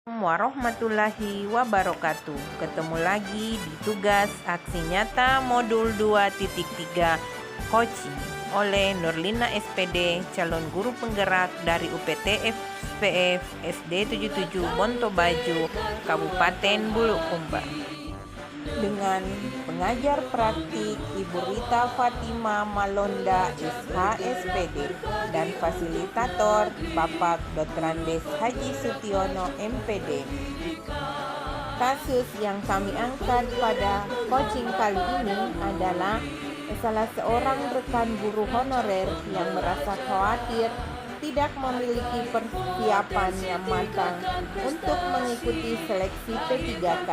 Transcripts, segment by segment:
Warahmatullahi wabarakatuh. Ketemu lagi di tugas aksi nyata modul 2.3 coaching oleh Nurlina SPD, calon guru penggerak dari UPT SPF SD 77 Montobaju, Kabupaten Bulukumba. Dengan pengajar praktik Ibu Rita Fatima Malonda SHSPD dan fasilitator Bapak Dr. Andes Haji Sutiono MPD. Kasus yang kami angkat pada coaching kali ini adalah salah seorang rekan guru honorer yang merasa khawatir tidak memiliki persiapan yang matang untuk mengikuti seleksi P3K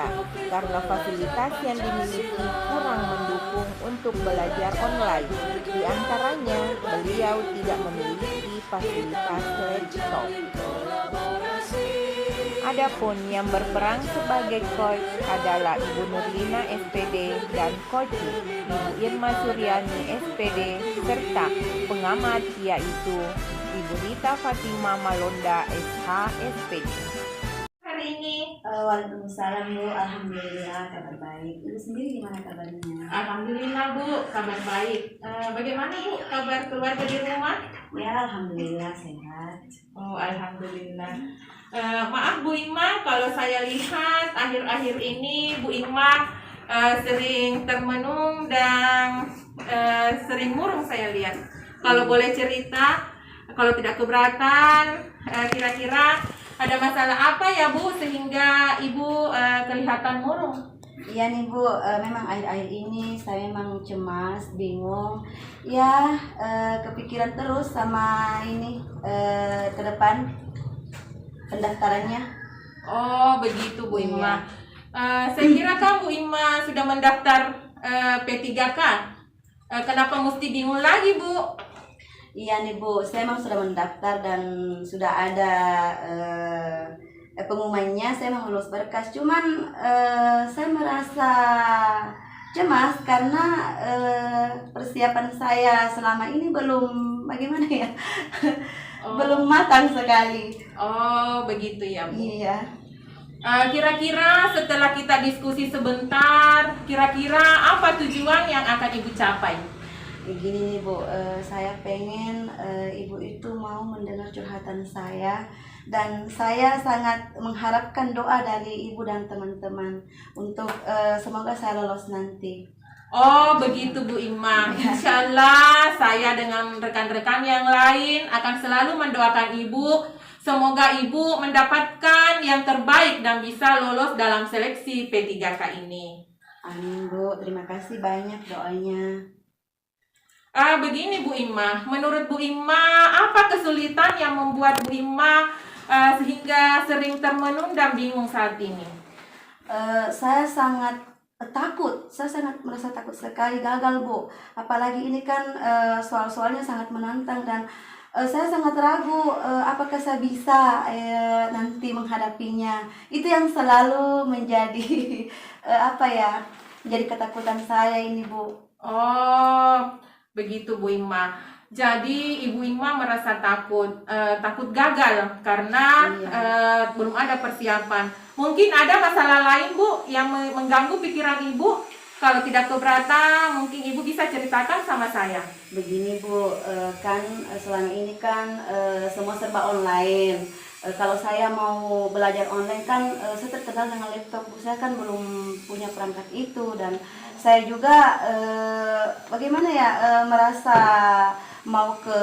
karena fasilitas yang dimiliki kurang mendukung untuk belajar online. Di antaranya, beliau tidak memiliki fasilitas laptop. Adapun yang berperan sebagai coach adalah Ibu Nurlina SPD dan coach Ibu Irma Suryani SPD serta pengamat yaitu Ibu Rita Fatima Malonda SHSPD. Hari ini Waalaikumsalam Bu, alhamdulillah kabar baik. Ibu sendiri gimana kabarnya? Alhamdulillah Bu, kabar baik. Bagaimana Bu kabar keluarga di rumah? Ya alhamdulillah sehat. Oh alhamdulillah. Maaf Bu Ima, kalau saya lihat akhir-akhir ini Bu Ima sering termenung dan sering murung saya lihat. Kalau boleh cerita, kalau tidak keberatan, kira-kira ada masalah apa ya Bu sehingga Ibu kelihatan murung? Iya nih Bu, memang akhir-akhir ini saya memang cemas, bingung. Ya kepikiran terus sama ini ke depan pendaftarannya. Oh begitu Bu Ima. Iya. Saya kira kan Bu Ima sudah mendaftar P3K. Kenapa mesti bingung lagi Bu? Iya nih Bu, saya memang sudah mendaftar dan sudah ada pengumumannya. Saya memang lulus berkas. Cuman saya merasa cemas karena persiapan saya selama ini belum bagaimana ya, belum matang sekali. Oh begitu ya Bu. Iya. Kira-kira setelah kita diskusi sebentar, kira-kira apa tujuan yang akan Ibu capai? Begini nih Bu, saya pengen Ibu itu mau mendengar curhatan saya dan saya sangat mengharapkan doa dari Ibu dan teman-teman untuk semoga saya lolos nanti. Oh begitu Bu Ima. Insya Allah saya dengan rekan-rekan yang lain akan selalu mendoakan Ibu. Semoga Ibu mendapatkan yang terbaik dan bisa lolos dalam seleksi P3K ini. Amin Bu, terima kasih banyak doanya. Begini Bu Ima, menurut Bu Ima, apa kesulitan yang membuat Bu Ima sehingga sering termenung dan bingung saat ini? Saya sangat takut, saya sangat merasa takut sekali gagal Bu. Apalagi ini kan soal-soalnya sangat menantang dan saya sangat ragu apakah saya bisa nanti menghadapinya. Itu yang selalu menjadi menjadi ketakutan saya ini Bu. Oh, begitu Bu Ima. Jadi Ibu Ima merasa takut gagal karena belum ada persiapan. Mungkin ada masalah lain Bu yang mengganggu pikiran Ibu. Kalau tidak keberatan, mungkin Ibu bisa ceritakan sama saya. Begini Bu, kan selama ini kan semua serba online. Kalau saya mau belajar online kan saya terkenal dengan laptop. Saya kan belum punya perangkat itu dan saya juga merasa mau ke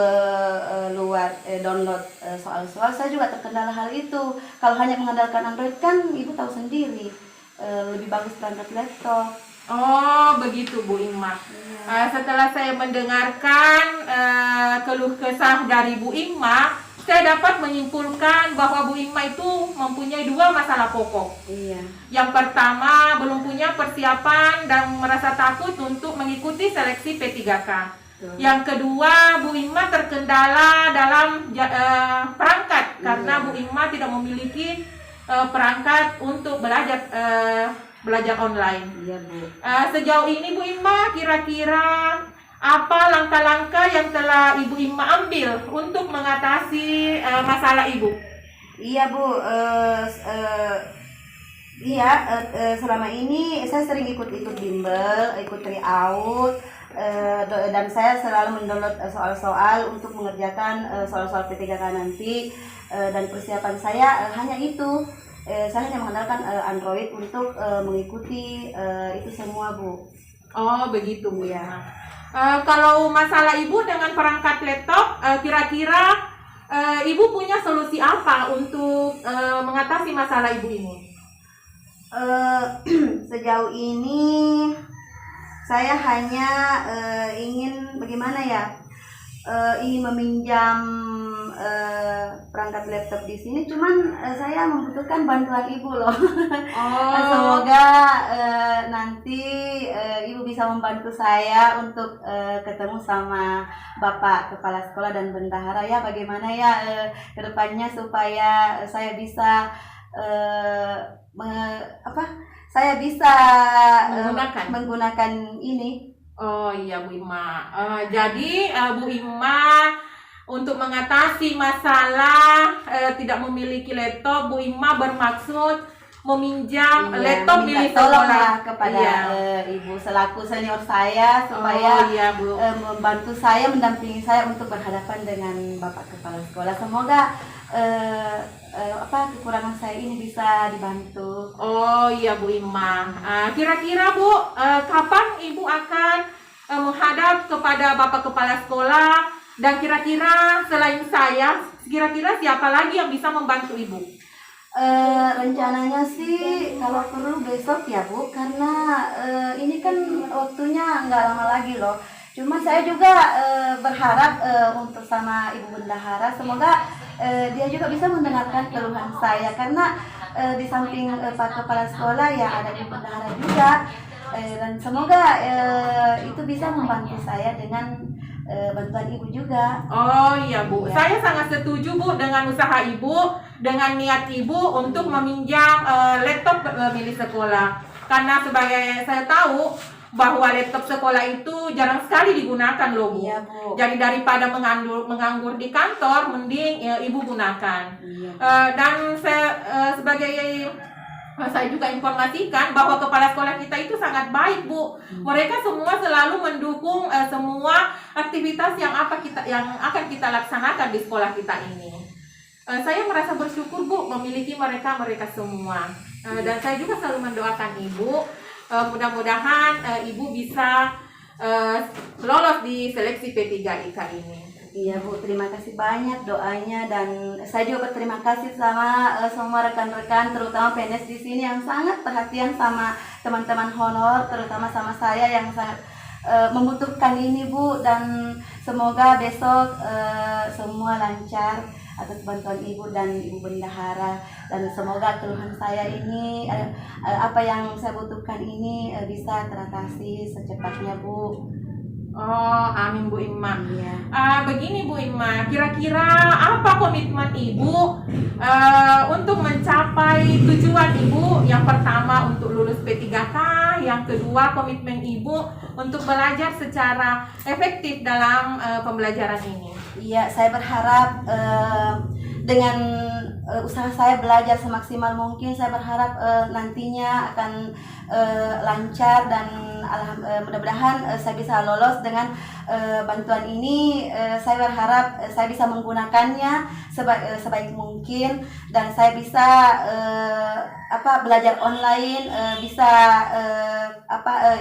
luar download soal-soal. Saya juga terkendala hal itu. Kalau hanya mengandalkan Android kan Ibu tahu sendiri lebih bagus perangkat laptop. Oh begitu Bu Ima. Setelah saya mendengarkan keluh kesah dari Bu Ima, saya dapat menyimpulkan bahwa Bu Ima itu mempunyai dua masalah pokok. Iya. Yang pertama, belum punya persiapan dan merasa takut untuk mengikuti seleksi P3K. Yang kedua, Bu Ima terkendala dalam perangkat karena Bu Ima tidak memiliki perangkat untuk belajar online. Iya Bu. Sejauh ini Bu Ima kira-kira apa langkah-langkah yang telah Ibu Ima ambil untuk mengatasi masalah Ibu? Iya Bu, Iya, selama ini saya sering ikut-ikut bimbel, ikut tryout, dan saya selalu mendownload soal-soal untuk mengerjakan soal-soal P3K nanti, dan persiapan saya hanya itu. Saya hanya mengandalkan Android untuk mengikuti itu semua, Bu. Oh, begitu Bu Iya. Irma. Kalau masalah Ibu dengan perangkat laptop, kira-kira Ibu punya solusi apa untuk mengatasi masalah Ibu ini? Sejauh ini saya hanya ingin bagaimana ya, ingin meminjam perangkat laptop di sini, cuman saya membutuhkan bantuan ibu loh. Oh, Semoga nanti ibu bisa membantu saya untuk ketemu sama bapak kepala sekolah dan bendahara ya, bagaimana ya kedepannya supaya saya bisa saya bisa menggunakan ini. Oh iya Bu Ima. Jadi Bu Ima untuk mengatasi masalah tidak memiliki laptop, Bu Ima bermaksud meminjam laptop milik sekolah kepada iya. ibu selaku senior saya supaya iya, Bu. membantu saya, mendampingi saya untuk berhadapan dengan bapak kepala sekolah. Semoga kekurangan saya ini bisa dibantu. Oh iya Bu Ima. Kira-kira Bu, kapan Ibu akan menghadap kepada Bapak Kepala Sekolah, dan kira-kira selain saya, kira-kira siapa lagi yang bisa membantu Ibu? Rencananya sih kalau perlu besok ya Bu, karena ini kan waktunya nggak lama lagi loh. Cuma saya juga berharap untuk sama Ibu Bendahara, semoga dia juga bisa mendengarkan keluhan saya, karena di samping Pak Kepala Sekolah ya ada Ibu Bendahara juga, dan semoga itu bisa membantu saya dengan bantuan Ibu juga. Oh iya Bu, Ya. saya sangat setuju Bu dengan usaha Ibu, dengan niat Ibu untuk meminjam laptop milik sekolah. Karena sebagai saya tahu bahwa laptop sekolah itu jarang sekali digunakan loh Bu. Iya, Bu. Jadi daripada menganggur di kantor, mending Ibu gunakan. Iya. Dan sebagai saya juga informasikan bahwa kepala sekolah kita itu sangat baik Bu. Mereka semua selalu mendukung semua aktivitas yang akan kita laksanakan di sekolah kita ini. Saya merasa bersyukur Bu memiliki mereka semua. Dan saya juga selalu mendoakan Ibu, mudah-mudahan Ibu bisa lolos di seleksi P3IK ini. Iya Bu, terima kasih banyak doanya, dan saya juga berterima kasih sama semua rekan-rekan, terutama PNS di sini yang sangat perhatian sama teman-teman honor, terutama sama saya yang sangat membutuhkan ini Bu, dan semoga besok semua lancar atas bantuan Ibu dan Ibu Bendahara, dan semoga keluhan saya ini apa yang saya butuhkan ini bisa teratasi secepatnya Bu. Oh, amin Bu Ima. Iya. Begini Bu Ima, kira-kira apa komitmen Ibu untuk mencapai tujuan Ibu? Yang pertama untuk lulus P3K, yang kedua komitmen Ibu untuk belajar secara efektif dalam pembelajaran ini. Iya, saya berharap dengan usaha saya belajar semaksimal mungkin, saya berharap nantinya akan lancar, dan mudah-mudahan saya bisa lolos dengan bantuan ini. Saya berharap saya bisa menggunakannya sebaik mungkin, dan saya bisa belajar online, bisa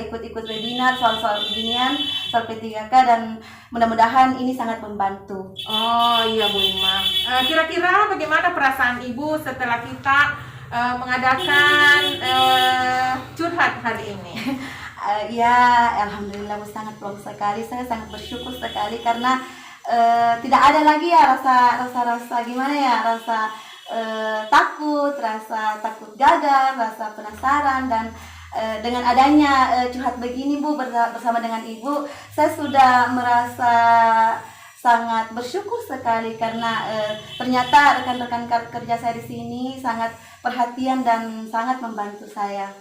ikut-ikut webinar soal-soal beginian, soal P3K, dan mudah-mudahan ini sangat membantu. Oh iya Bu Ima. Kira-kira bagaimana perasaan Ibu setelah kita mengadakan curhat hari ini? Ya, alhamdulillah Bu, sangat plong sekali. Saya sangat bersyukur sekali karena tidak ada lagi ya rasa gimana ya, rasa takut gagal, rasa penasaran, dan dengan adanya curhat begini Bu bersama dengan Ibu, saya sudah merasa sangat bersyukur sekali karena ternyata rekan-rekan kerja saya di sini sangat perhatian dan sangat membantu saya.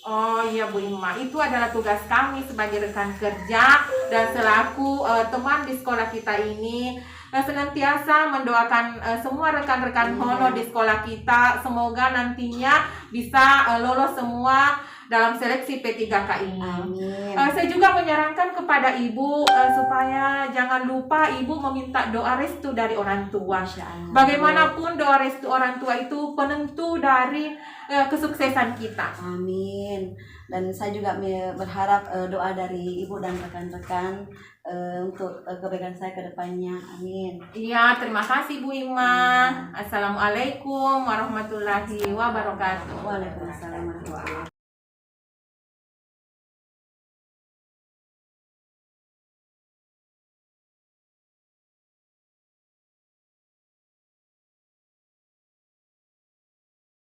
Oh iya Bu Ima, itu adalah tugas kami sebagai rekan kerja dan selaku teman di sekolah kita ini. senantiasa mendoakan semua rekan-rekan Hono di sekolah kita, semoga nantinya bisa lolos semua dalam seleksi P3K ini. Amin. Saya juga menyarankan kepada ibu supaya jangan lupa ibu meminta doa restu dari orang tua. Bagaimanapun doa restu orang tua itu penentu dari kesuksesan kita. Amin. Dan saya juga berharap doa dari ibu dan rekan-rekan untuk kebaikan saya ke depannya. Amin. Iya, terima kasih Bu Ima. Assalamualaikum warahmatullahi wabarakatuh. Waalaikumsalam warahmatullahi wabarakatuh.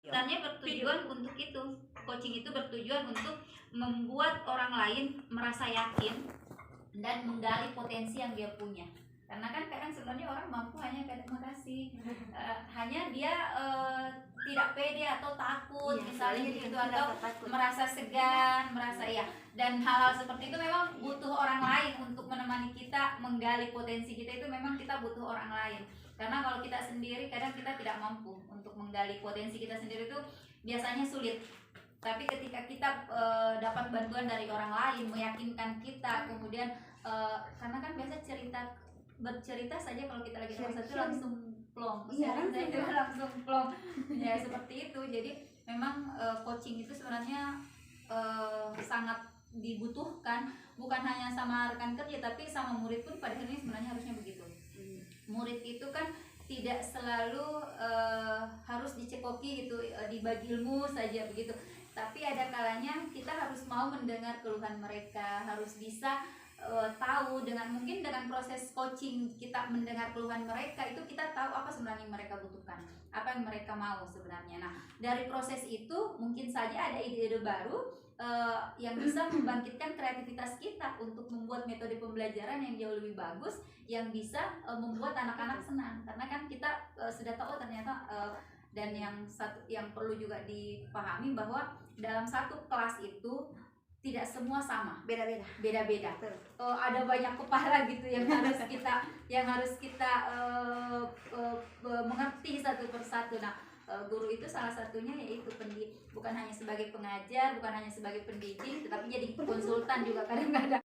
Sebenarnya bertujuan untuk itu, coaching itu bertujuan untuk membuat orang lain merasa yakin dan menggali potensi yang dia punya. Karena kan kadang sebenarnya orang mampu hanya kadang makasih, hanya dia tidak pede atau takut, misalnya gitu, atau merasa segan, merasa dan hal-hal seperti itu memang butuh orang lain untuk menemani kita menggali potensi kita. Itu memang kita butuh orang lain. Karena kalau kita sendiri kadang kita tidak mampu untuk menggali potensi kita sendiri, itu biasanya sulit. Tapi ketika kita dapat bantuan dari orang lain, meyakinkan kita, kemudian karena kan biasa bercerita saja kalau kita lagi merasa itu langsung plong, langsung plong, ya seperti itu. Jadi memang coaching itu sebenarnya sangat dibutuhkan, bukan hanya sama rekan kerja tapi sama murid pun pada akhirnya sebenarnya harusnya begitu. Murid itu kan tidak selalu harus dicekoki gitu, dibagi ilmu saja begitu, tapi ada kalanya kita harus mau mendengar keluhan mereka, harus bisa tahu mungkin dengan proses coaching kita mendengar keluhan mereka, itu kita tahu apa sebenarnya yang mereka butuhkan, apa yang mereka mau sebenarnya. Nah, dari proses itu mungkin saja ada ide-ide baru yang bisa membangkitkan kreativitas kita untuk membuat metode pembelajaran yang jauh lebih bagus, yang bisa membuat anak-anak senang. Karena kan kita sudah tahu ternyata dan yang perlu juga dipahami bahwa dalam satu kelas itu tidak semua sama, beda-beda. Ada banyak kepala gitu yang harus kita mengerti satu persatu. Nah, guru itu salah satunya yaitu bukan hanya sebagai pengajar, bukan hanya sebagai pendidik, tetapi jadi konsultan juga kadang-kadang.